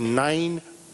$9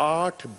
$8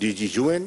DG UN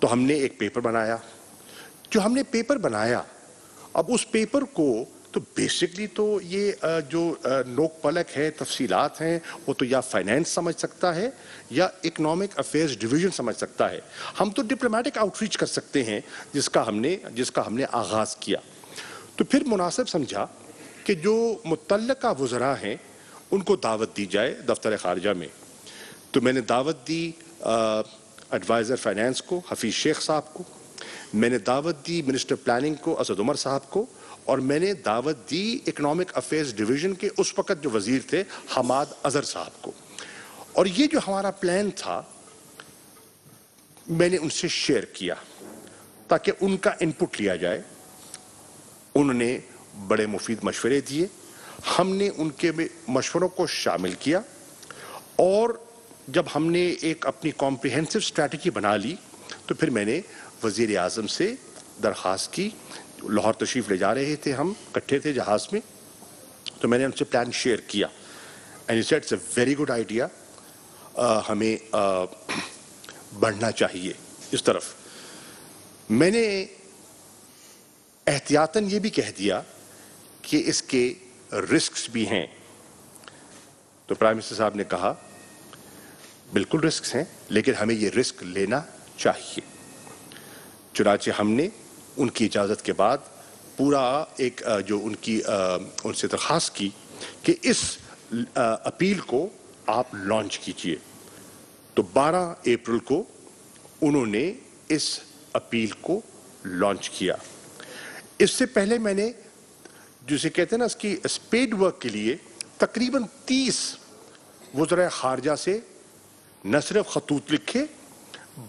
تو ہم نے ایک پیپر بنایا. جو ہم نے پیپر بنایا, اب اس پیپر کو تو بیسکلی تو یہ جو نوک پلک ہے, تفصیلات ہیں, وہ تو یا فائنینس سمجھ سکتا ہے یا اکنامک افیئرز ڈویژن سمجھ سکتا ہے. ہم تو ڈپلومیٹک آؤٹ ریچ کر سکتے ہیں جس کا ہم نے آغاز کیا. تو پھر مناسب سمجھا کہ جو متعلقہ وزراء ہیں ان کو دعوت دی جائے دفتر خارجہ میں. تو میں نے دعوت دی ایڈوائزر فائنینس کو حفیظ شیخ صاحب کو, میں نے دعوت دی منسٹر پلاننگ کو اسد عمر صاحب کو, اور میں نے دعوت دی اکنامک افیئرز ڈویژن کے اس وقت جو وزیر تھے حماد اظہر صاحب کو. اور یہ جو ہمارا پلان تھا میں نے ان سے شیئر کیا تاکہ ان کا انپٹ لیا جائے. انہوں نے بڑے مفید مشورے دیے, ہم نے ان کے مشوروں کو شامل کیا, اور جب ہم نے ایک اپنی کمپریہنسو اسٹریٹجی بنا لی تو پھر میں نے وزیر اعظم سے درخواست کی. لاہور تشریف لے جا رہے تھے, ہم اکٹھے تھے جہاز میں, تو میں نے ان سے پلان شیئر کیا. And he said it's a very good idea, ہمیں بڑھنا چاہیے اس طرف. میں نے احتیاطاً یہ بھی کہہ دیا کہ اس کے رسکس بھی ہیں. تو پرائم منسٹر صاحب نے کہا بالکل رسکس ہیں, لیکن ہمیں یہ رسک لینا چاہیے. چنانچہ ہم نے ان کی اجازت کے بعد پورا ایک جو ان سے درخواست کی کہ اس اپیل کو آپ لانچ کیجئے. تو 12 اپریل کو انہوں نے اس اپیل کو لانچ کیا. اس سے پہلے میں نے جسے کہتے ہیں نا اس کی اسپیڈ ورک کے لیے تقریباً 30 وزراء خارجہ سے نہ صرف خطوط لکھے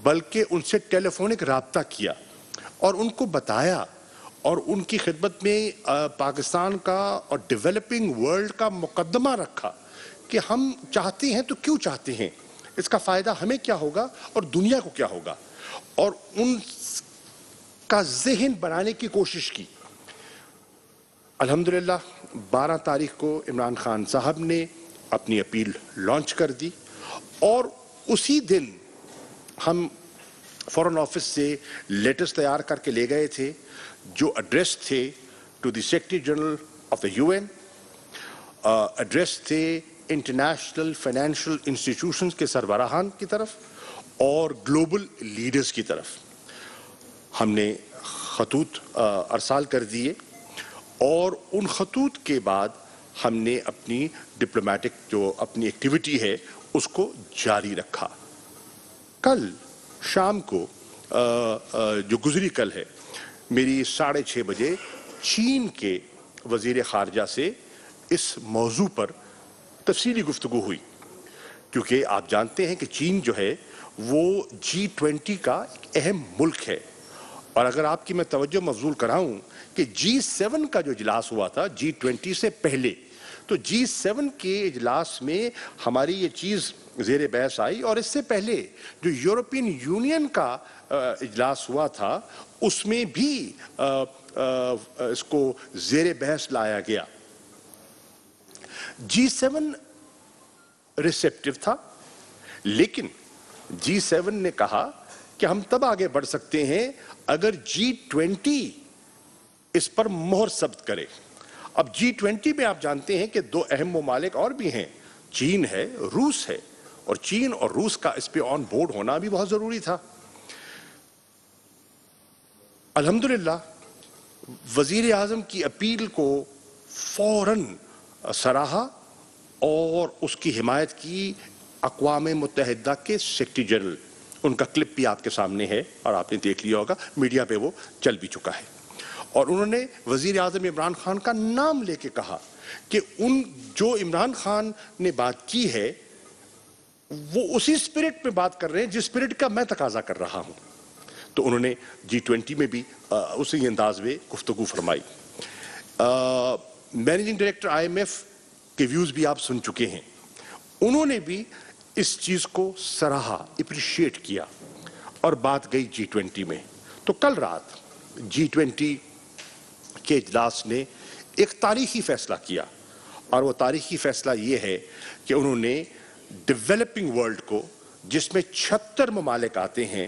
بلکہ ان سے ٹیلی فونک رابطہ کیا اور ان کو بتایا اور ان کی خدمت میں پاکستان کا اور ڈیولپنگ ورلڈ کا مقدمہ رکھا کہ ہم چاہتے ہیں تو کیوں چاہتے ہیں, اس کا فائدہ ہمیں کیا ہوگا اور دنیا کو کیا ہوگا, اور ان کا ذہن بنانے کی کوشش کی. الحمدللہ 12 تاریخ کو عمران خان صاحب نے اپنی اپیل لانچ کر دی, اور اسی دن ہم فورن آفس سے لیٹرز تیار کر کے لے گئے تھے جو ایڈریس تھے to the secretary general of the U N, address تھے انٹرنیشنل فائنینشیل انسٹیٹیوشنز کے سربراہان کی طرف اور گلوبل لیڈرز کی طرف. ہم نے خطوط ارسال کر دیے, اور ان خطوط کے بعد ہم نے اپنی ڈپلومیٹک جو اپنی ایکٹیویٹی ہے اس کو جاری رکھا. کل شام کو جو گزری کل ہے, میری 6:30 بجے چین کے وزیر خارجہ سے اس موضوع پر تفصیلی گفتگو ہوئی, کیونکہ آپ جانتے ہیں کہ چین جو ہے وہ G20 کا ایک اہم ملک ہے. اور اگر آپ کی میں توجہ مبذول کراؤں کہ G7 کا جو اجلاس ہوا تھا G20 سے پہلے, تو G7 کے اجلاس میں ہماری یہ چیز زیر بحث آئی, اور اس سے پہلے جو یورپین یونین کا اجلاس ہوا تھا اس میں بھی اس کو زیر بحث لایا گیا. G7 ریسیپٹیو تھا, لیکن G7 نے کہا کہ ہم تب آگے بڑھ سکتے ہیں اگر G20 اس پر مہر ثبت کرے. اب G20 میں آپ جانتے ہیں کہ 2 اہم ممالک اور بھی ہیں, چین ہے, روس ہے, اور چین اور روس کا اس پہ آن بورڈ ہونا بھی بہت ضروری تھا. الحمدللہ وزیر اعظم کی اپیل کو فوراً سراہا اور اس کی حمایت کی اقوام متحدہ کے سیکرٹری جنرل. ان کا کلپ بھی آپ کے سامنے ہے اور آپ نے دیکھ لیا ہوگا, میڈیا پہ وہ چل بھی چکا ہے. اور انہوں نے وزیر اعظم عمران خان کا نام لے کے کہا کہ جو عمران خان نے بات کی ہے وہ اسی اسپرٹ میں بات کر رہے ہیں جس اسپرٹ کا میں تقاضا کر رہا ہوں. تو انہوں نے G20 میں بھی اسی انداز میں گفتگو فرمائی. مینیجنگ ڈائریکٹر IMF کے ویوز بھی آپ سن چکے ہیں, انہوں نے بھی اس چیز کو سراہا, اپریشیٹ کیا, اور بات گئی G20 میں. تو کل رات G20 کے اجلاس نے ایک تاریخی فیصلہ کیا, اور وہ تاریخی فیصلہ یہ ہے کہ انہوں نے ڈیولپنگ ورلڈ کو, جس میں 76 ممالک آتے ہیں,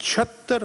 76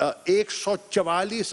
144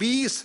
20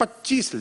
25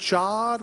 4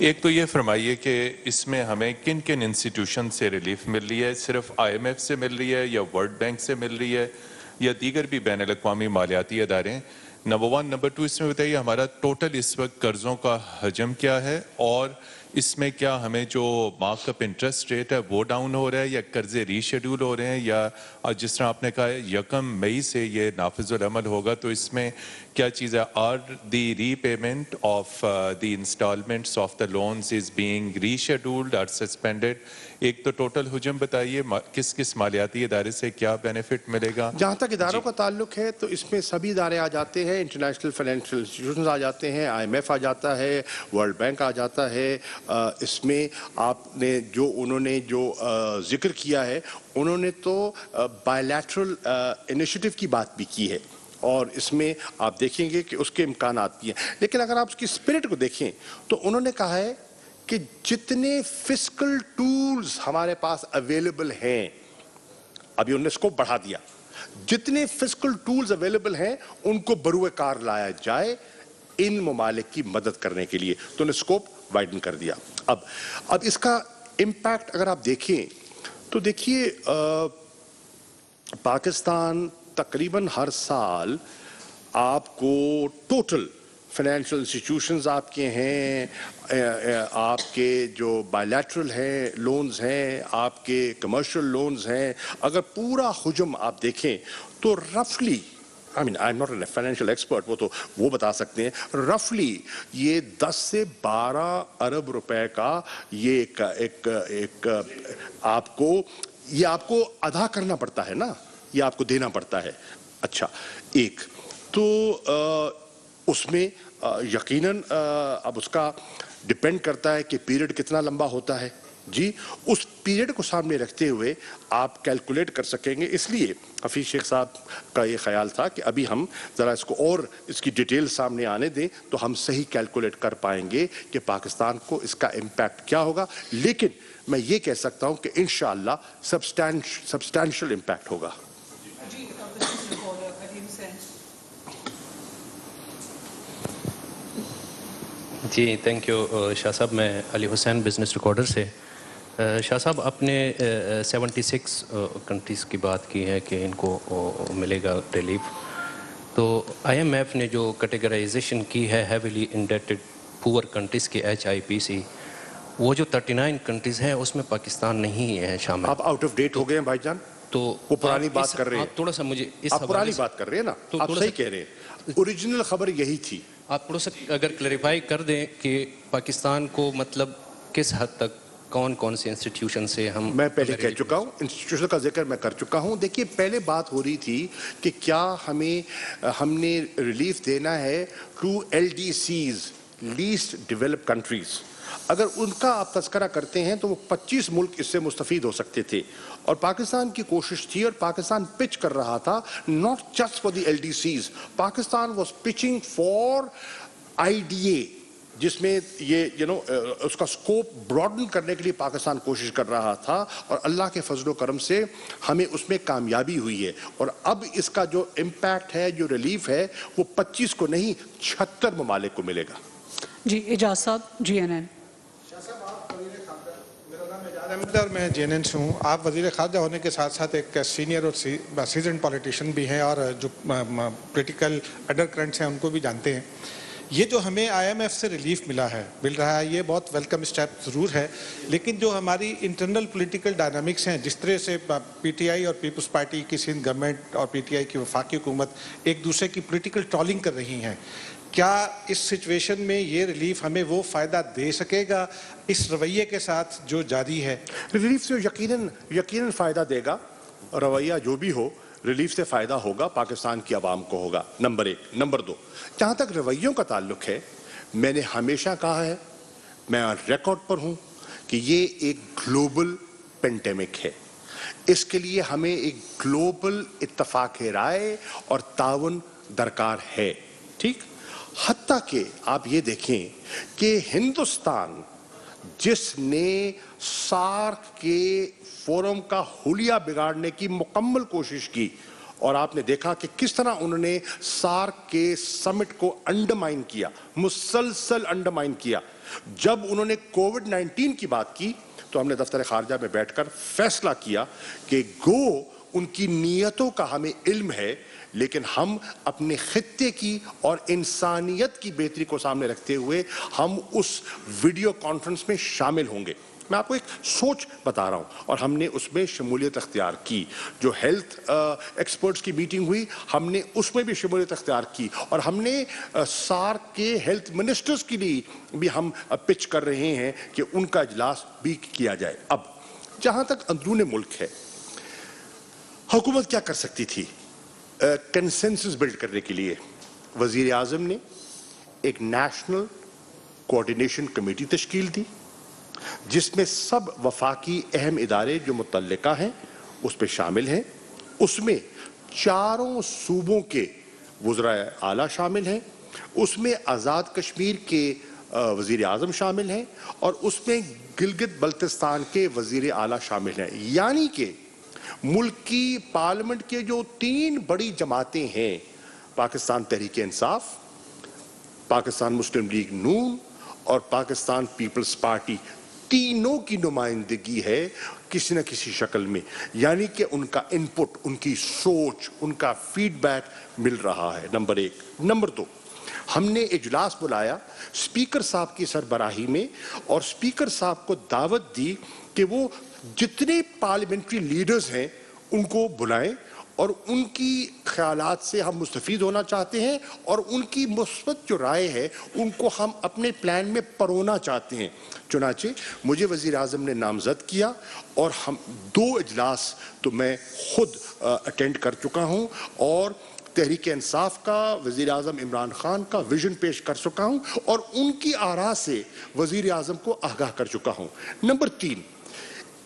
ایک تو یہ فرمائیے کہ اس میں ہمیں کن کن انسٹیٹیوشن سے ریلیف مل رہی ہے؟ صرف IMF سے مل رہی ہے یا ورلڈ بینک سے مل رہی ہے یا دیگر بھی بین الاقوامی مالیاتی ادارے؟ نمبر 1 نمبر 2 اس میں بتائیے ہمارا ٹوٹل اس وقت قرضوں کا حجم کیا ہے، اور اس میں کیا ہمیں جو مارک اپ انٹرسٹ ریٹ ہے وہ ڈاؤن ہو رہا ہے یا قرضے ری شیڈول ہو رہے ہیں، یا جس طرح آپ نے کہا ہے 1 مئی سے یہ نافذ العمل ہوگا، تو اس میں کیا چیز ہے؟ Are the repayment of the instalments of the loans is being rescheduled اور سسپینڈڈ؟ ایک تو ٹوٹل حجم بتائیے، کس کس مالیاتی ادارے سے کیا بینیفٹ ملے گا؟ جہاں تک اداروں کا تعلق ہے تو اس میں سبھی ادارے آ جاتے ہیں، انٹرنیشنل فائنینشیل انسٹیٹیوشنز آ جاتے ہیں، IMF آ جاتا ہے، ورلڈ بینک آ جاتا ہے۔ اس میں آپ نے جو انہوں نے جو ذکر کیا ہے، انہوں نے تو بائیلیٹرل انیشیٹو کی بات بھی کی ہے، اور اس میں آپ دیکھیں گے کہ اس کے امکانات بھی ہیں، لیکن اگر آپ اس کی اسپرٹ کو دیکھیں تو انہوں نے کہا ہے کہ جتنے فسکل ٹولز ہمارے پاس اویلیبل ہیں، ابھی انہوں نے اسکوپ بڑھا دیا، جتنے فسکل ٹولز اویلیبل ہیں ان کو بروئے کار لایا جائے ان ممالک کی مدد کرنے کے لیے، تو انہوں نے اسکوپ وائڈن کر دیا۔ اب اس کا امپیکٹ اگر آپ دیکھیں تو دیکھیے پاکستان تقریباً ہر سال آپ کو ٹوٹل فائنینشیل انسٹیٹیوشنز آپ کے ہیں، آپ کے جو بائیلیٹرل ہیں لونز ہیں، آپ کے کمرشل لونز ہیں، اگر پورا حجم آپ دیکھیں تو رفلی I'm not a financial expert، وہ بتا سکتے ہیں، رفلی یہ 10 سے 12 ارب روپے کا یہ ایک آپ کو ادا کرنا پڑتا ہے نا، یہ آپ کو دینا پڑتا ہے۔ اچھا، ایک تو اس میں یقیناً اب اس کا ڈپینڈ کرتا ہے کہ پیریڈ کتنا لمبا ہوتا ہے، جی اس پیریڈ کو سامنے رکھتے ہوئے آپ کیلکولیٹ کر سکیں گے۔ اس لیے حفیظ شیخ صاحب کا یہ خیال تھا کہ ابھی ہم ذرا اس کو اور اس کی ڈیٹیل سامنے آنے دیں تو ہم صحیح کیلکولیٹ کر پائیں گے کہ پاکستان کو اس کا امپیکٹ کیا ہوگا، لیکن میں یہ کہہ سکتا ہوں کہ انشاءاللہ سبسٹینشل امپیکٹ ہوگا۔ جی تھینک یو شاہ صاحب، میں علی حسین بزنس ریکارڈر سے۔ شاہ صاحب آپ نے 76 کنٹریز کی بات کی ہے کہ ان کو ملے گا ریلیف، تو IMF نے جو کیٹیگرائزیشن کی ہے ہیویلی انڈیٹڈ پور کنٹریز کی HIPC، وہ جو 39 کنٹریز ہیں اس میں پاکستان نہیں ہے شامل۔ آپ آؤٹ آف ڈیٹ ہو گئے ہیں بھائی جان، تو وہ پرانی بات کر رہے ہیں، آپ تھوڑا سا مجھے اس آپ پرانی بات کر رہے ہیں نا، آپ صحیح کہہ رہے ہیں، اوریجنل خبر یہی تھی۔ آپ تھوڑا سا اگر کلیریفائی کر دیں کہ پاکستان کو مطلب کس حد تک کون کون سے انسٹیٹیوشن سے ہم، میں پہلے کہہ چکا ہوں، انسٹیٹیوشن کا ذکر میں کر چکا ہوں۔ دیکھیے پہلے بات ہو رہی تھی کہ کیا ہم نے ریلیف دینا ہے to LDCs، least develop countries. اگر ان کا آپ تذکرہ کرتے ہیں تو وہ 25 ملک اس سے مستفید ہو سکتے تھے، اور پاکستان کی کوشش تھی اور پاکستان پچ کر رہا تھا not just for the LDCs، Pakistan was pitching for IDA، جس میں یہ اس کا سکوپ براڈن کرنے کے لیے پاکستان کوشش کر رہا تھا، اور اللہ کے فضل و کرم سے ہمیں اس میں کامیابی ہوئی ہے، اور اب اس کا جو امپیکٹ ہے، جو ریلیف ہے، وہ 25 کو نہیں 76 ممالک کو ملے گا۔ جی اعجاز صاحب، GNN۔ میرا نام اعجاز احمد ہے اور میں JNN سے ہوں۔ آپ وزیر خارجہ ہونے کے ساتھ ساتھ ایک سینئر اور سیزنڈ پولیٹیشین بھی ہیں، اور جو پولیٹیکل انڈر کرنٹس ہیں ان کو بھی جانتے ہیں۔ یہ جو ہمیں IMF سے ریلیف مل رہا ہے، یہ بہت ویلکم اسٹیپ ضرور ہے، لیکن جو ہماری انٹرنل پولیٹیکل ڈائنامکس ہیں، جس طرح سے PTI اور پیپلز پارٹی کی سندھ گورنمنٹ اور PTI کی وفاقی حکومت ایک دوسرے کی پولیٹیکل ٹرولنگ کر رہی ہیں، کیا اس سچویشن میں یہ ریلیف ہمیں وہ فائدہ دے سکے گا اس رویے کے ساتھ جو جاری ہے؟ ریلیف سے یقیناً فائدہ دے گا، رویہ جو بھی ہو، ریلیف سے فائدہ ہوگا، پاکستان کی عوام کو ہوگا، نمبر 1۔ نمبر 2، جہاں تک رویوں کا تعلق ہے، میں نے ہمیشہ کہا ہے، میں ریکارڈ پر ہوں کہ یہ ایک گلوبل پینڈیمک ہے، اس کے لیے ہمیں ایک گلوبل اتفاق رائے اور تعاون درکار ہے، ٹھیک؟ حتیٰ کہ آپ یہ دیکھیں کہ ہندوستان جس نے سارک کے فورم کا حلیہ بگاڑنے کی مکمل کوشش کی اور آپ نے دیکھا کہ کس طرح انہوں نے سارک کے سمٹ کو انڈرمائن کیا, مسلسل انڈرمائن کیا. جب انہوں نے کووڈ 19 کی بات کی تو ہم نے دفتر خارجہ میں بیٹھ کر فیصلہ کیا کہ گو ان کی نیتوں کا ہمیں علم ہے, لیکن ہم اپنے خطے کی اور انسانیت کی بہتری کو سامنے رکھتے ہوئے ہم اس ویڈیو کانفرنس میں شامل ہوں گے. میں آپ کو ایک سوچ بتا رہا ہوں, اور ہم نے اس میں شمولیت اختیار کی. جو ہیلتھ ایکسپرٹس کی میٹنگ ہوئی ہم نے اس میں بھی شمولیت اختیار کی, اور ہم نے سارک کے ہیلتھ منسٹرز کے لیے بھی ہم پچ کر رہے ہیں کہ ان کا اجلاس بھی کیا جائے. اب جہاں تک اندرون ملک ہے, حکومت کیا کر سکتی تھی کنسنسس بلڈ کرنے کے لیے؟ وزیر اعظم نے ایک نیشنل کوارڈینیشن کمیٹی تشکیل دی جس میں سب وفاقی اہم ادارے جو متعلقہ ہیں اس پہ شامل ہیں. اس میں چاروں صوبوں کے وزرائے اعلیٰ شامل ہیں, اس میں آزاد کشمیر کے وزیر اعظم شامل ہیں, اور اس میں گلگت بلتستان کے وزیر اعلیٰ شامل ہیں. یعنی کہ ملک کی پارلیمنٹ کے جو 3 بڑی جماعتیں ہیں, پاکستان تحریک انصاف, پاکستان مسلم لیگ نون اور پاکستان پیپلز پارٹی, تینوں کی نمائندگی ہے کسی نہ کسی شکل میں. یعنی کہ ان کا انپٹ, ان کی سوچ, ان کا فیڈ بیک مل رہا ہے. نمبر 1. نمبر 2, ہم نے اجلاس بلایا اسپیکر صاحب کی سربراہی میں, اور اسپیکر صاحب کو دعوت دی کہ وہ جتنے پارلیمنٹری لیڈرز ہیں ان کو بلائیں, اور ان کی خیالات سے ہم مستفید ہونا چاہتے ہیں, اور ان کی مثبت جو رائے ہے ان کو ہم اپنے پلان میں پرونا چاہتے ہیں. چنانچہ مجھے وزیر اعظم نے نامزد کیا, اور ہم 2 اجلاس تو میں خود اٹینڈ کر چکا ہوں, اور تحریک انصاف کا, وزیر اعظم عمران خان کا ویژن پیش کر چکا ہوں, اور ان کی آراء سے وزیر اعظم کو آگاہ کر چکا ہوں. نمبر 3,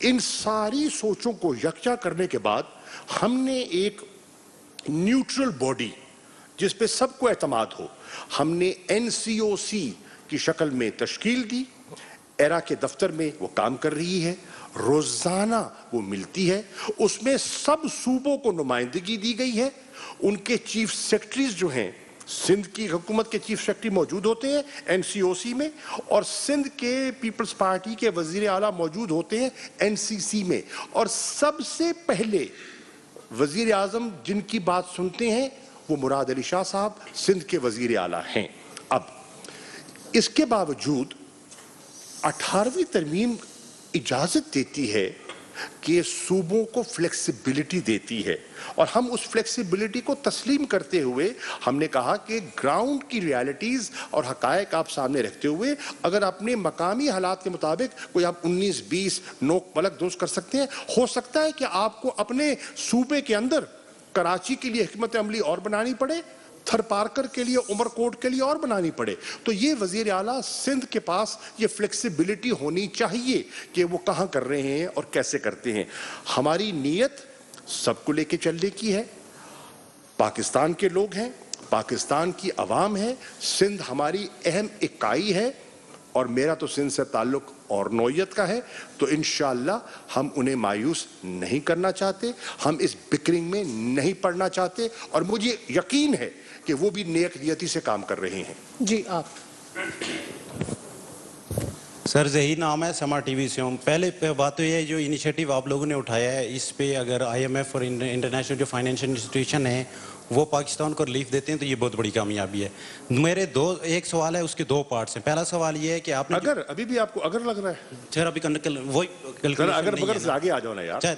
ان ساری سوچوں کو یکجا کرنے کے بعد ہم نے ایک نیوٹرل باڈی جس پہ سب کو اعتماد ہو, ہم نے NCOC کی شکل میں تشکیل دی. ایرا کے دفتر میں وہ کام کر رہی ہے, روزانہ وہ ملتی ہے, اس میں سب صوبوں کو نمائندگی دی گئی ہے. ان کے چیف سیکرٹریز جو ہیں, سندھ کی حکومت کے چیف سیکرٹری موجود ہوتے ہیں NCOC میں, اور سندھ کے پیپلز پارٹی کے وزیر اعلیٰ موجود ہوتے ہیں NCC میں. اور سب سے پہلے وزیر اعظم جن کی بات سنتے ہیں وہ مراد علی شاہ صاحب سندھ کے وزیر اعلیٰ ہیں. اب اس کے باوجود 18ویں ترمیم اجازت دیتی ہے کہ صوبوں کو فلیکسیبلٹی دیتی ہے, اور ہم اس فلیکسیبلٹی کو تسلیم کرتے ہوئے ہم نے کہا کہ گراؤنڈ کی ریالٹیز اور حقائق آپ سامنے رکھتے ہوئے اگر اپنے مقامی حالات کے مطابق کوئی آپ 19-20 نوک پلک درست کر سکتے ہیں, ہو سکتا ہے کہ آپ کو اپنے صوبے کے اندر کراچی کے لیے حکمت عملی اور بنانی پڑے, تھر پارکر کے لیے, عمر کوٹ کے لیے اور بنانی پڑے. تو یہ وزیر اعلیٰ سندھ کے پاس یہ فلیکسیبلٹی ہونی چاہیے کہ وہ کہاں کر رہے ہیں اور کیسے کرتے ہیں. ہماری نیت سب کو لے کے چلنے کی ہے. پاکستان کے لوگ ہیں, پاکستان کی عوام ہے, سندھ ہماری اہم اکائی ہے, اور میرا تو سندھ سے تعلق اور نوعیت کا ہے, تو انشاءاللہ ہم انہیں مایوس نہیں کرنا چاہتے, ہم اس بکرنگ میں نہیں پڑنا چاہتے, اور مجھے یقین ہے کہ وہ بھی نیک نیتی سے کام کر رہے ہیں. جی آپ. سر ظہیر نام ہے, سما ٹی وی سے ہوں. پہلے بات تو یہ ہے جو انیشیٹو آپ لوگوں نے اٹھایا ہے اس پہ اگر IMF اور انٹرنیشنل جو فائنینشیل انسٹیٹیوشن ہیں وہ پاکستان کو ریلیف دیتے ہیں تو یہ بہت بڑی کامیابی ہے. میرے ایک سوال ہے, اس کے 2 پارٹس ہیں. پہلا سوال یہ ہے کہ آپ نے اگر ابھی بھی آپ کو اگر لگ رہا ہے سر ابھی اگر سے آگے آ جاؤ نا یار.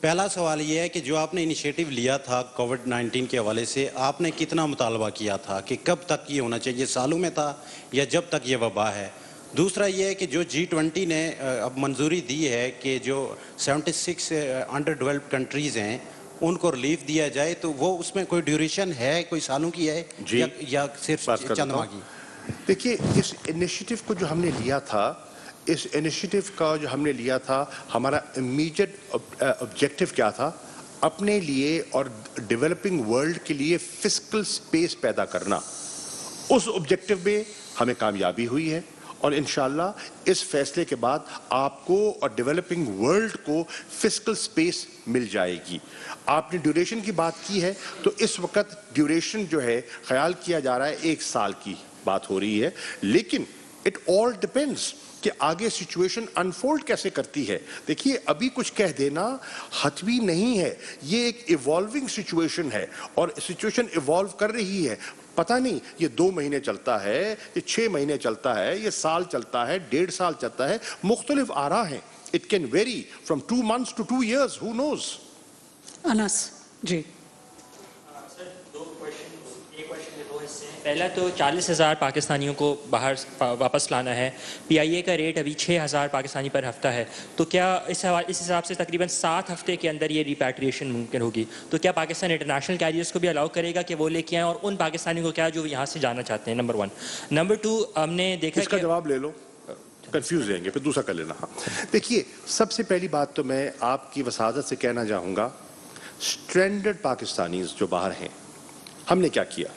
پہلا سوال یہ ہے کہ جو آپ نے انیشیٹو لیا تھا کووڈ 19 کے حوالے سے, آپ نے کتنا مطالبہ کیا تھا کہ کب تک یہ ہونا چاہیے, سالوں میں تھا یا جب تک یہ وبا ہے؟ دوسرا یہ ہے کہ جو G20 نے اب منظوری دی ہے کہ جو 76 انڈر ڈیولپڈ کنٹریز ہیں ان کو ریلیف دیا جائے, تو وہ اس میں کوئی ڈیوریشن ہے, کوئی سالوں کی ہے یا صرف چند ماہ کی؟ دیکھیے, اس انیشیٹو کو جو ہم نے لیا تھا, اس انیشیٹو کا جو ہم نے لیا تھا, ہمارا امیجیٹ آبجیکٹو کیا تھا؟ اپنے لیے اور ڈیولپنگ ورلڈ کے لیے فسکل سپیس پیدا کرنا. اس آبجیکٹو میں ہمیں کامیابی ہوئی ہے, اور انشاءاللہ اس فیصلے کے بعد آپ کو اور ڈیولپنگ ورلڈ کو فسکل سپیس مل جائے گی. آپ نے ڈیوریشن کی بات کی ہے تو اس وقت ڈیوریشن جو ہے خیال کیا جا رہا ہے 1 سال کی بات ہو رہی ہے, لیکن اٹ آل ڈپینڈس کہ آگے سچویشن انفولڈ کیسے کرتی ہے. دیکھیے ابھی کچھ کہہ دینا حتمی نہیں ہے, یہ ایک ایوالونگ سچویشن ہے اور سچویشن ایوالو کر رہی ہے. پتہ نہیں یہ 2 مہینے چلتا ہے, یہ 6 مہینے چلتا ہے, یہ سال چلتا ہے, 1.5 سال چلتا ہے, مختلف آراء ہیں. It can vary from 2 months to 2 years, who knows. انس جی. پہلا تو 40,000 پاکستانیوں کو باہر واپس لانا ہے. پی آئی اے کا ریٹ ابھی 6,000 پاکستانی پر ہفتہ ہے, تو کیا اس حساب سے تقریباً 7 ہفتے کے اندر یہ ریپیٹریشن ممکن ہوگی؟ تو کیا پاکستان انٹرنیشنل کیریئرز کو بھی الاؤ کرے گا کہ وہ لے کے آئیں, اور ان پاکستانیوں کو کیا جو یہاں سے جانا چاہتے ہیں؟ نمبر 1. نمبر 2, ہم نے دیکھا اس کا جواب لے لو, کنفیوز رہیں گے, پھر دوسرا کر لینا. دیکھیے سب سے پہلی بات تو میں آپ کی وسادت سے کہنا چاہوں گا, اسٹرینڈڈ پاکستانیز جو باہر ہیں, ہم نے کیا کیا؟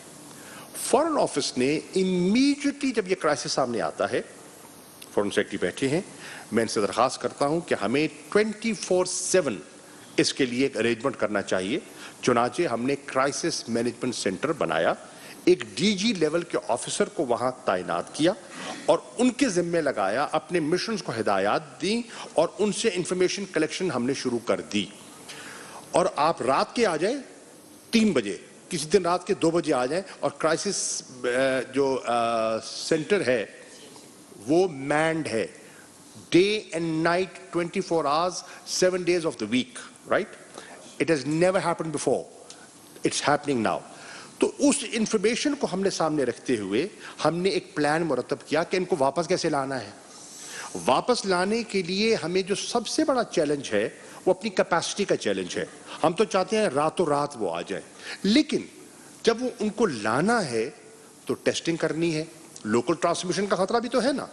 فارن آفس نے امیڈیٹلی جب یہ کرائسس سامنے آتا ہے, فارن سیکرٹری بیٹھے ہیں, میں ان سے درخواست کرتا ہوں کہ ہمیں 24/7 اس کے لیے ایک ارینجمنٹ کرنا چاہیے. چنانچہ ہم نے کرائسس مینجمنٹ سینٹر بنایا, ایک ڈی جی لیول کے آفیسر کو وہاں تعینات کیا اور ان کے ذمے لگایا, اپنے مشنز کو ہدایات دیں اور ان سے انفارمیشن کلیکشن ہم نے شروع کر دی. اور آپ رات کے آ جائیں 3 بجے, کسی دن رات کے 2 بجے آ جائیں, اور کرائسس جو سینٹر ہے وہ مینڈ ہے, day and night 24 hours 7 days of the week, right? It has never happened before. It's happening now. تو اس انفارمیشن کو ہم نے سامنے رکھتے ہوئے ہم نے ایک پلان مرتب کیا کہ ان کو واپس کیسے لانا ہے. واپس لانے کے لیے ہمیں جو سب سے بڑا چیلنج ہے وہ اپنی کیپیسٹی کا چیلنج ہے. ہم تو چاہتے ہیں راتوں رات وہ آ جائیں, لیکن جب وہ ان کو لانا ہے تو ٹیسٹنگ کرنی ہے, لوکل ٹرانسمیشن کا خطرہ بھی تو ہے نا,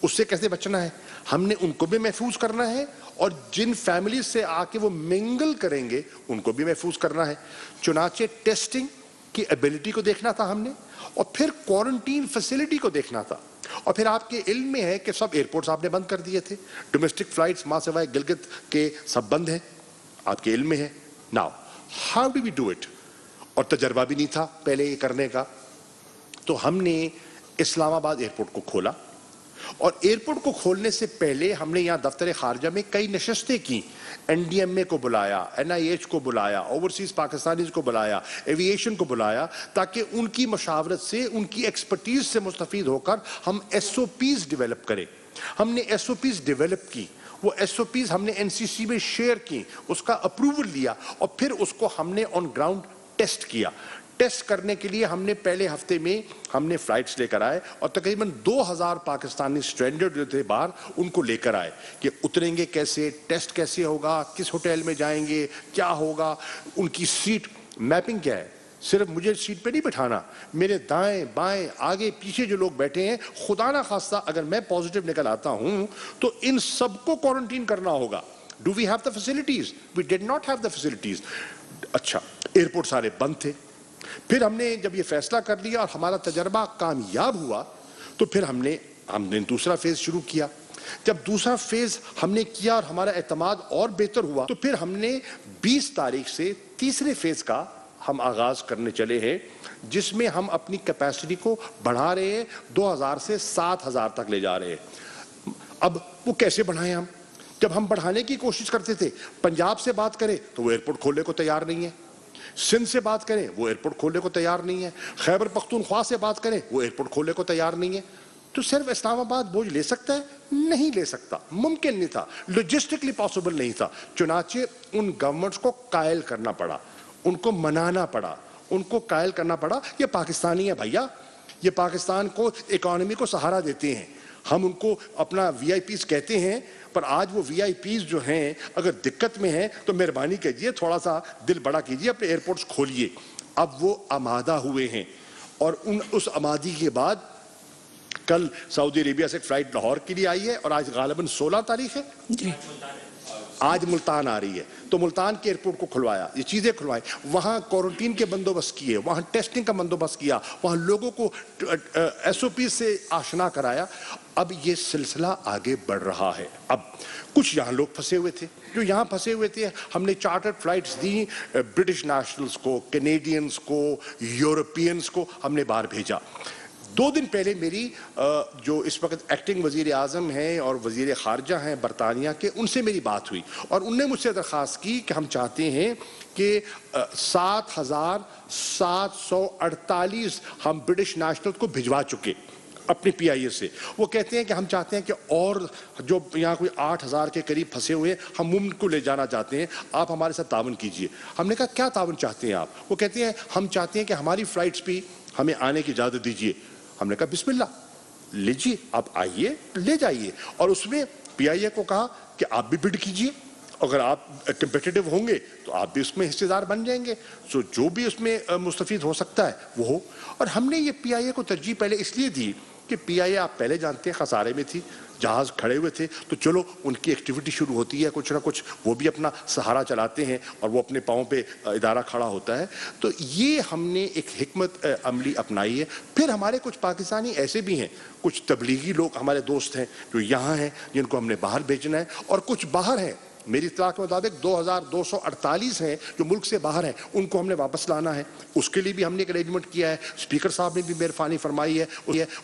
اس سے کیسے بچنا ہے. ہم نے ان کو بھی محفوظ کرنا ہے اور جن فیملیز سے آ کے وہ منگل کریں گے ان کو بھی محفوظ کرنا ہے. چنانچہ ٹیسٹنگ کی ایبلٹی کو دیکھنا تھا ہم نے, اور پھر کوارنٹین فیسلٹی کو دیکھنا تھا. اور پھر آپ کے علم میں ہے کہ سب ایئرپورٹس آپ نے بند کر دیے تھے, ڈومیسٹک فلائٹس ماں سوائے گلگت کے سب بند ہیں, آپ کے علم میں ہے. Now how do we do it? اور تجربہ بھی نہیں تھا پہلے یہ کرنے کا, تو ہم نے اسلام آباد ایئرپورٹ کو کھولا, اور ایئرپورٹ کو کھولنے سے پہلے ہم نے یہاں دفتر خارجہ میں کئی نشستیں کی. این ڈی ایم اے کو بلایا, این آئی ایچ کو بلایا, اوورسیز پاکستانیز کو بلایا, ایوییشن کو بلایا, تاکہ ان کی مشاورت سے, ان کی ایکسپرٹیز سے مستفید ہو کر ہم ایس او پیز ڈیولپ کریں. ہم نے ایس او پیز ڈیولپ کی, وہ ایس او پیز ہم نے این سی سی میں شیئر کی, اس کا اپروول لیا, اور پھر اس کو ہم نے آن گراؤنڈ ٹیسٹ کیا. ٹیسٹ کرنے کے لیے ہم نے پہلے ہفتے میں ہم نے فلائٹس لے کر آئے, اور تقریباً 2000 پاکستانی اسٹرینڈرڈ جو تھے باہر ان کو لے کر آئے کہ اتریں گے کیسے, ٹیسٹ کیسے ہوگا, کس ہوٹل میں جائیں گے, کیا ہوگا, ان کی سیٹ میپنگ کیا ہے. صرف مجھے سیٹ پہ نہیں بٹھانا, میرے دائیں بائیں آگے پیچھے جو لوگ بیٹھے ہیں, خدا نہ خواستہ اگر میں پازیٹیو نکل آتا ہوں تو ان سب کو کوارنٹین کرنا ہوگا. Do we have the facilities? We did not have the facilities. اچھا, ایئرپورٹ سارے بند تھے. پھر ہم نے جب یہ فیصلہ کر لیا اور ہمارا تجربہ کامیاب ہوا, تو پھر ہم نے دوسرا فیز شروع کیا. جب دوسرا فیز ہم نے کیا اور ہمارا اعتماد اور بہتر ہوا, تو پھر ہم نے 20 تاریخ سے تیسرے فیز کا ہم آغاز کرنے چلے ہیں, جس میں ہم اپنی کیپیسٹی کو بڑھا رہے ہیں, 2000 سے 7000 تک لے جا رہے ہیں. اب وہ کیسے بڑھائیں ہم؟ جب ہم بڑھانے کی کوشش کرتے تھے, پنجاب سے بات کریں تو وہ ایئرپورٹ کھولنے کو تیار نہیں ہے, سندھ سے بات کریں وہ ایئرپورٹ کھولنے کو تیار نہیں ہے, خیبر پختونخوا سے بات کریں وہ ایئرپورٹ کھولنے کو تیار نہیں ہے. تو صرف اسلام آباد بوجھ لے سکتا ہے؟ نہیں لے سکتا, ممکن نہیں تھا, لاجسٹکلی پاسبل نہیں تھا. چنانچہ ان گورنمنٹس کو قائل کرنا پڑا, ان کو منانا پڑا, ان کو قائل کرنا پڑا. یہ پاکستانی ہے بھیا, یہ پاکستان کو اکانومی کو سہارا دیتے ہیں, ہم ان کو اپنا وی آئی پیز کہتے ہیں, پر آج وہ وی آئی پیز جو ہیں اگر دقت میں ہیں تو مہربانی کیجئے, تھوڑا سا دل بڑا کیجئے, اپنے ایئرپورٹس کھولیے. اب وہ آمادہ ہوئے ہیں, اور اس آمادی کے بعد کل سعودی عربیہ سے ایک فلائٹ لاہور کے لیے آئی ہے, اور آج غالباً 16 تاریخ ہے, آج ملتان آ رہی ہے, تو ملتان کے ایئرپورٹ کو کھلوایا, یہ چیزیں کھلوائیں, وہاں کوارنٹین کے بندوبست کیے, وہاں ٹیسٹنگ کا بندوبست کیا, وہاں لوگوں کو ایس او پی سے آشنا کرایا. اب یہ سلسلہ آگے بڑھ رہا ہے. اب کچھ یہاں لوگ پھنسے ہوئے تھے, جو یہاں پھنسے ہوئے تھے, ہم نے chartered flights the British nationals کو, کینیڈینز کو, یورپینز کو ہم نے باہر بھیجا. 2 دن پہلے میری جو اس وقت ایکٹنگ وزیر اعظم ہیں اور وزیر خارجہ ہیں برطانیہ کے, ان سے میری بات ہوئی اور ان نے مجھ سے درخواست کی کہ ہم چاہتے ہیں کہ 7,748 ہم برٹش نیشنل کو بھجوا چکے اپنی پی آئی اے سے. وہ کہتے ہیں کہ ہم چاہتے ہیں کہ اور جو یہاں کوئی 8,000 کے قریب پھنسے ہوئے ہیں, ہم ان کو لے جانا چاہتے ہیں, آپ ہمارے ساتھ تعاون کیجئے. ہم نے کہا کیا تعاون چاہتے ہیں آپ؟ وہ کہتے ہیں ہم چاہتے ہیں کہ ہماری فلائٹس بھی ہمیں آنے کی اجازت دیجئے. ہم نے کہا بسم اللہ, لیجئے, آپ آئیے, لے جائیے. اور اس میں پی آئی اے کو کہا کہ آپ بھی بڈ کیجئے, اگر آپ کمپیٹیٹو ہوں گے تو آپ بھی اس میں حصے دار بن جائیں گے, سو جو بھی اس میں مستفید ہو سکتا ہے وہ ہو. اور ہم نے یہ پی آئی اے کو ترجیح پہلے اس لیے دی کہ پی آئی اے آپ پہلے جانتے ہیں خسارے میں تھی, جہاز کھڑے ہوئے تھے, تو چلو ان کی ایکٹیویٹی شروع ہوتی ہے, کچھ نہ کچھ وہ بھی اپنا سہارا چلاتے ہیں اور وہ اپنے پاؤں پہ ادارہ کھڑا ہوتا ہے. تو یہ ہم نے ایک حکمت عملی اپنائی ہے. پھر ہمارے کچھ پاکستانی ایسے بھی ہیں, کچھ تبلیغی لوگ ہمارے دوست ہیں جو یہاں ہیں جن کو ہم نے باہر بھیجنا ہے, اور کچھ باہر ہیں. میری اطلاع کے مطابق 2,248 ہیں جو ملک سے باہر ہیں, ان کو ہم نے واپس لانا ہے. اس کے لیے بھی ہم نے ایک ارینجمنٹ کیا ہے, اسپیکر صاحب نے بھی مہربانی فرمائی ہے,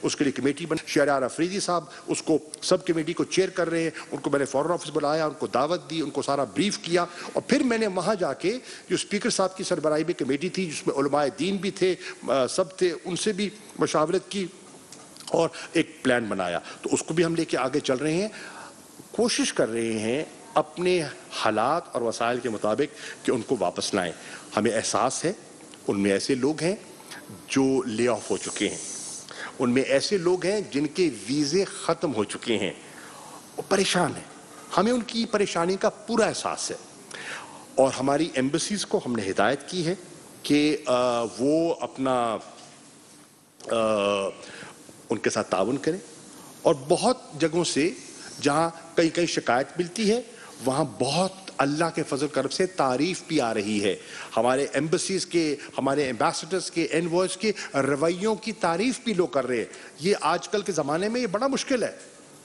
اس کے لیے کمیٹی بن, شہریار افریدی صاحب اس کو سب کمیٹی کو چیئر کر رہے ہیں. ان کو میں نے فارن آفس بلایا, ان کو دعوت دی, ان کو سارا بریف کیا, اور پھر میں نے وہاں جا کے جو اسپیکر صاحب کی سربراہی میں کمیٹی تھی جس میں علماء دین بھی تھے, سب تھے, ان سے بھی مشاورت کی اور ایک پلان بنایا. تو اس کو بھی ہم لے کے آگے چل رہے ہیں, کوشش کر رہے ہیں اپنے حالات اور وسائل کے مطابق کہ ان کو واپس لائیں. ہمیں احساس ہے ان میں ایسے لوگ ہیں جو لے آف ہو چکے ہیں, ان میں ایسے لوگ ہیں جن کے ویزے ختم ہو چکے ہیں, وہ پریشان ہیں. ہمیں ان کی پریشانی کا پورا احساس ہے, اور ہماری ایمبیسیز کو ہم نے ہدایت کی ہے کہ وہ اپنا ان کے ساتھ تعاون کریں. اور بہت جگہوں سے جہاں کئی شکایت ملتی ہے, وہاں بہت اللہ کے فضل کرم سے تعریف بھی آ رہی ہے. ہمارے ایمبیسیز کے, ہمارے ایمبیسڈرز کے, انوائز کے رویوں کی تعریف بھی لوگ کر رہے ہیں. یہ آج کل کے زمانے میں یہ بڑا مشکل ہے.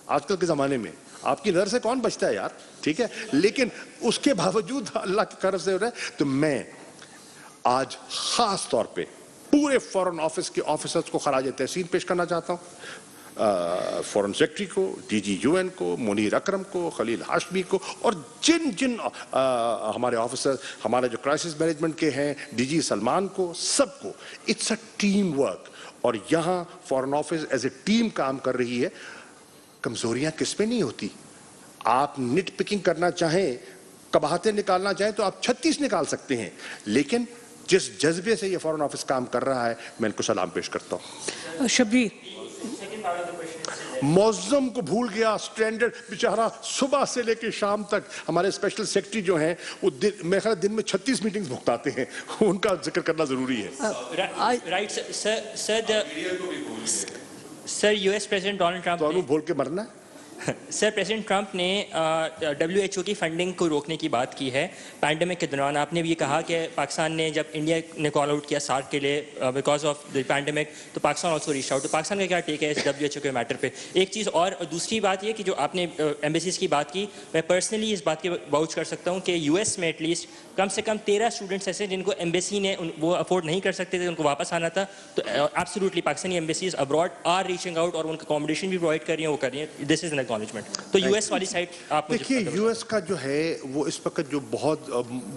آج کل کے زمانے میں آپ کی نظر سے کون بچتا ہے یار, ٹھیک ہے, لیکن اس کے باوجود اللہ کی کرم سے ہو رہا ہے. تو میں آج خاص طور پہ پورے فورن آفس کے آفیسرز کو خراج تحسین پیش کرنا چاہتا ہوں, فورن سیکرٹری کو, ڈی جی یو این کو, منیر اکرم کو, خلیل ہاشمی کو, اور جن ہمارے آفیسر, ہمارے جو کرائسس مینجمنٹ کے ہیں, ڈی جی سلمان کو, سب کو. اٹس اے ٹیم ورک, اور یہاں foreign office as a team کام کر رہی ہے. کمزوریاں کس میں نہیں ہوتی. آپ نٹ پکنگ کرنا چاہیں, قباحتیں نکالنا چاہیں تو آپ 36 نکال سکتے ہیں, لیکن جس جذبے سے یہ فورن آفس کام کر رہا ہے میں ان کو سلام پیش کرتا ہوں. شبیر, موزم کو بھول گیا, سٹینڈرڈ بیچارہ صبح سے لے کے شام تک. ہمارے اسپیشل سیکرٹری جو ہیں وہ میرے خیال دن میں 36 میٹنگز بھگتاتے ہیں, ان کا ذکر کرنا ضروری ہے. Right sir, U S president Donald Trump تو انہوں بھول کے مرنا ہے. سر, پریزیڈنٹ ٹرمپ نے WHO کی فنڈنگ کو روکنے کی بات کی ہے پینڈیمک کے دوران. آپ نے بھی یہ کہا کہ پاکستان نے جب انڈیا نے کال آؤٹ کیا سارک کے لیے بیکاز آف دی پینڈیمک, تو پاکستان آلسو ریچ آؤٹ. تو پاکستان کا کیا ٹیک ہے اس WHO کے میٹر پہ؟ ایک چیز اور دوسری بات یہ کہ جو آپ نے ایمبیسیز کی بات کی, میں پرسنلی اس بات کے واؤچ کر سکتا ہوں کہ US میں ایٹ لیسٹ کم سے کم 13 اسٹوڈنٹس ایسے جن کو ایمبیسی نے وہ افورڈ نہیں کر سکتے تھے, ان کو واپس آنا تھا. تو absolutely Pakistani embassies abroad are reaching out, اور ان کا اکوموڈیشن بھی پرووائڈ کر رہی ہیں, وہ کر رہی ہیں. دس از این اکنالجمنٹ. تو US والی سائڈ آپ دیکھیے, US کا جو ہے وہ اس وقت جو بہت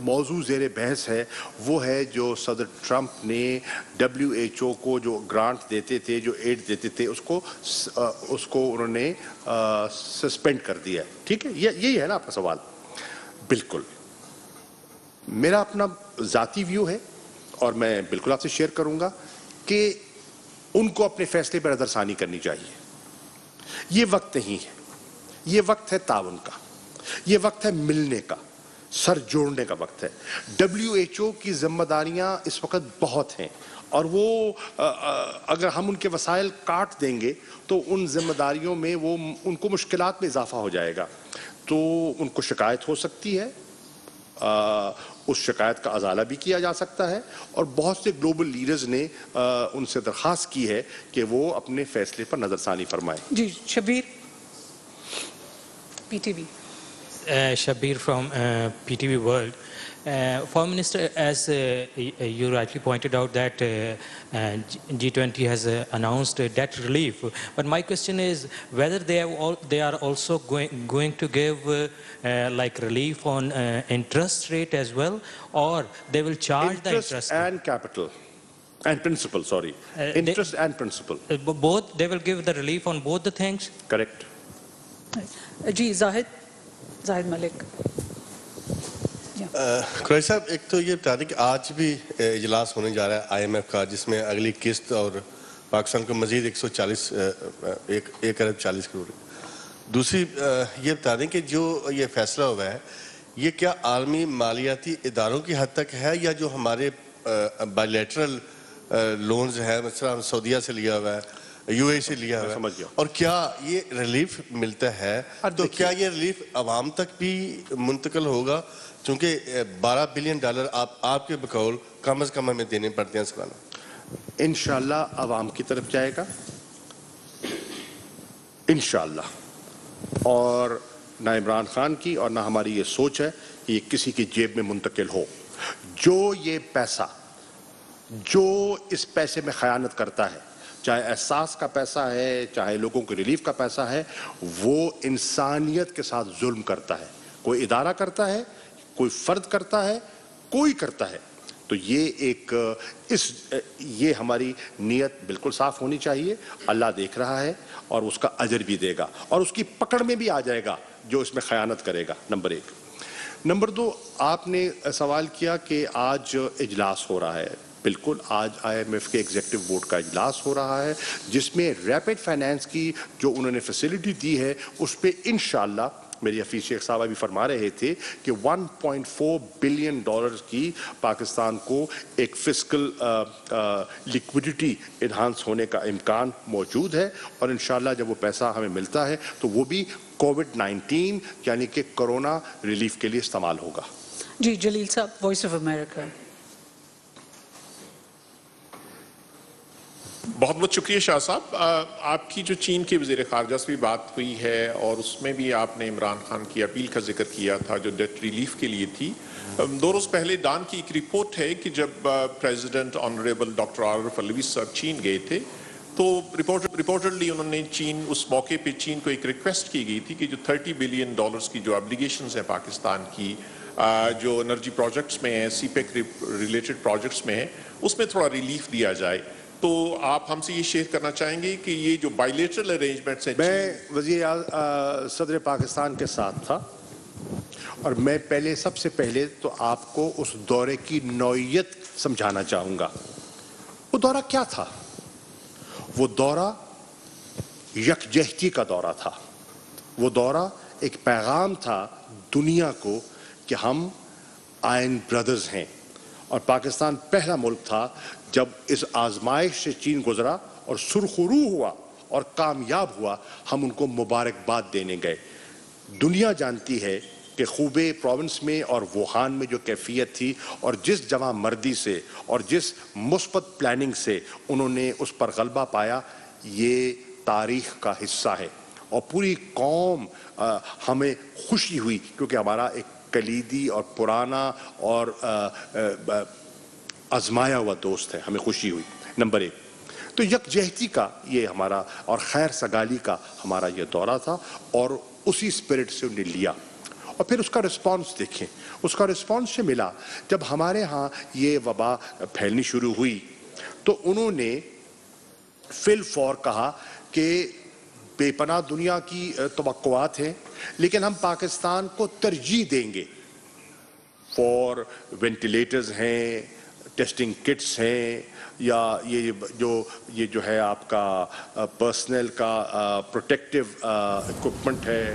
موضوع زیر بحث ہے وہ ہے جو صدر ٹرمپ نے WHO کو جو گرانٹ دیتے تھے, جو ایڈ دیتے تھے, اس کو انہوں نے سسپینڈ کر دیا ہے. ٹھیک ہے, یہی ہے نا آپ کا سوال. بالکل میرا اپنا ذاتی ویو ہے اور میں بالکل آپ سے شیئر کروں گا کہ ان کو اپنے فیصلے پر نظرثانی کرنی چاہیے. یہ وقت نہیں ہے, یہ وقت ہے تعاون کا, یہ وقت ہے ملنے کا, سر جوڑنے کا وقت ہے. WHO کی ذمہ داریاں اس وقت بہت ہیں, اور وہ اگر ہم ان کے وسائل کاٹ دیں گے تو ان ذمہ داریوں میں وہ ان کو مشکلات میں اضافہ ہو جائے گا. تو ان کو شکایت ہو سکتی ہے, اس شکایت کا ازالہ بھی کیا جا سکتا ہے اور بہت سے گلوبل لیڈرز نے ان سے درخواست کی ہے کہ وہ اپنے فیصلے پر نظر ثانی فرمائیں. جی Shabir P T V. Shabir from PTV World. Foreign Minister, as you rightly pointed out that G20 has announced debt relief, but my question is whether they are also going to give like relief on interest rate as well, or they will charge the interest and capital and principal, sorry, interest and principal. Both, they will give the relief on both the things? Correct. جی زاہد ملک. قریشی صاحب، ایک تو یہ بتا دیں کہ آج بھی اجلاس ہونے جا رہا ہے IMF کا، جس میں اگلی قسط اور پاکستان کو مزید 1 ارب 40 کروڑ. دوسری یہ بتا دیں کہ جو یہ فیصلہ ہوا ہے یہ کیا عالمی مالیاتی اداروں کی حد تک ہے یا جو ہمارے بائیلیٹرل لونز ہیں، مثلا سعودیہ سے لیا ہوا ہے، UAE سے لیا ہوا ہے، اور کیا یہ ریلیف ملتا ہے تو کیا یہ ریلیف عوام تک بھی منتقل ہوگا؟ چونکہ $12 بلین آپ کے بقول کم از کم ہمیں دینے پڑتے ہیں سالانہ. انشاءاللہ عوام کی طرف جائے گا انشاءاللہ، اور نہ عمران خان کی اور نہ ہماری یہ سوچ ہے کہ یہ کسی کی جیب میں منتقل ہو. جو یہ پیسہ، جو اس پیسے میں خیانت کرتا ہے، چاہے احساس کا پیسہ ہے، چاہے لوگوں کے ریلیف کا پیسہ ہے، وہ انسانیت کے ساتھ ظلم کرتا ہے. کوئی ادارہ کرتا ہے، کوئی فرد کرتا ہے، کوئی کرتا ہے. تو یہ ہماری نیت بالکل صاف ہونی چاہیے. اللہ دیکھ رہا ہے اور اس کا اجر بھی دے گا اور اس کی پکڑ میں بھی آ جائے گا جو اس میں خیانت کرے گا. نمبر 1. نمبر 2، آپ نے سوال کیا کہ آج اجلاس ہو رہا ہے. بالکل، آج IMF کے ایگزیکٹو بورڈ کا اجلاس ہو رہا ہے جس میں ریپڈ فائنانس کی جو انہوں نے فیسلٹی دی ہے اس پہ انشاءاللہ، میری حفیظ شیخ صاحب ابھی فرما رہے تھے کہ $1.4 بلین کی پاکستان کو ایک فسکل لیکوڈیٹی انہانس ہونے کا امکان موجود ہے، اور انشاءاللہ جب وہ پیسہ ہمیں ملتا ہے تو وہ بھی کووڈ-19 یعنی کہ کرونا ریلیف کے لیے استعمال ہوگا. جی جلیل صاحب، وائس آف امریکہ. بہت بہت شکریہ شاہ صاحب. آپ کی جو چین کے وزیر خارجہ سے بھی بات ہوئی ہے اور اس میں بھی آپ نے عمران خان کی اپیل کا ذکر کیا تھا جو ڈیٹ ریلیف کے لیے تھی. 2 روز پہلے ڈان کی ایک رپورٹ ہے کہ جب پریزیڈنٹ آنریبل ڈاکٹر عارف الوی صاحب چین گئے تھے تو رپورٹڈلی انہوں نے اس موقع پہ چین کو ایک ریکویسٹ کی گئی تھی کہ جو $30 بلین کی جو ابلیگیشنز ہیں پاکستان کی، جو انرجی پروجیکٹس میں ہیں، سی پیک ریلیٹڈ پروجیکٹس میں ہیں، اس میں تھوڑا ریلیف دیا جائے. تو آپ ہم سے یہ شیئر کرنا چاہیں گے کہ یہ جو بائیلیٹرل ارینجمنٹس ہیں. میں صدر پاکستان کے ساتھ تھا اور میں سب سے پہلے تو آپ کو اس دورے کی نوعیت سمجھانا چاہوں گا. وہ دورہ کیا تھا؟ وہ دورہ یکجہتی کا دورہ تھا. وہ دورہ ایک پیغام تھا دنیا کو کہ ہم آئن بردرز ہیں، اور پاکستان پہلا ملک تھا جب اس آزمائش سے چین گزرا اور سرخرو ہوا اور کامیاب ہوا، ہم ان کو مبارکباد دینے گئے. دنیا جانتی ہے کہ خوبے پروونس میں اور ووہان میں جو کیفیت تھی اور جس جواں مردی سے اور جس مثبت پلاننگ سے انہوں نے اس پر غلبہ پایا، یہ تاریخ کا حصہ ہے. اور پوری قوم ہمیں خوشی ہوئی کیونکہ ہمارا ایک کلیدی اور پرانا اور آزمایا ہوا دوست ہے، ہمیں خوشی ہوئی. نمبر 1 تو یکجہتی کا یہ ہمارا اور خیر سگالی کا ہمارا یہ دورہ تھا، اور اسی اسپرٹ سے انہیں لیا. اور پھر اس کا رسپانس دیکھیں. اس کا رسپانس سے ملا جب ہمارے ہاں یہ وبا پھیلنی شروع ہوئی تو انہوں نے فی الفور کہا کہ بے پناہ دنیا کی توقعات ہیں لیکن ہم پاکستان کو ترجیح دیں گے. فور وینٹیلیٹرز ہیں، ٹیسٹنگ کٹس ہیں، یا یہ جو ہے آپ کا پرسنل کا پروٹیکٹیو اکوپمنٹ ہے،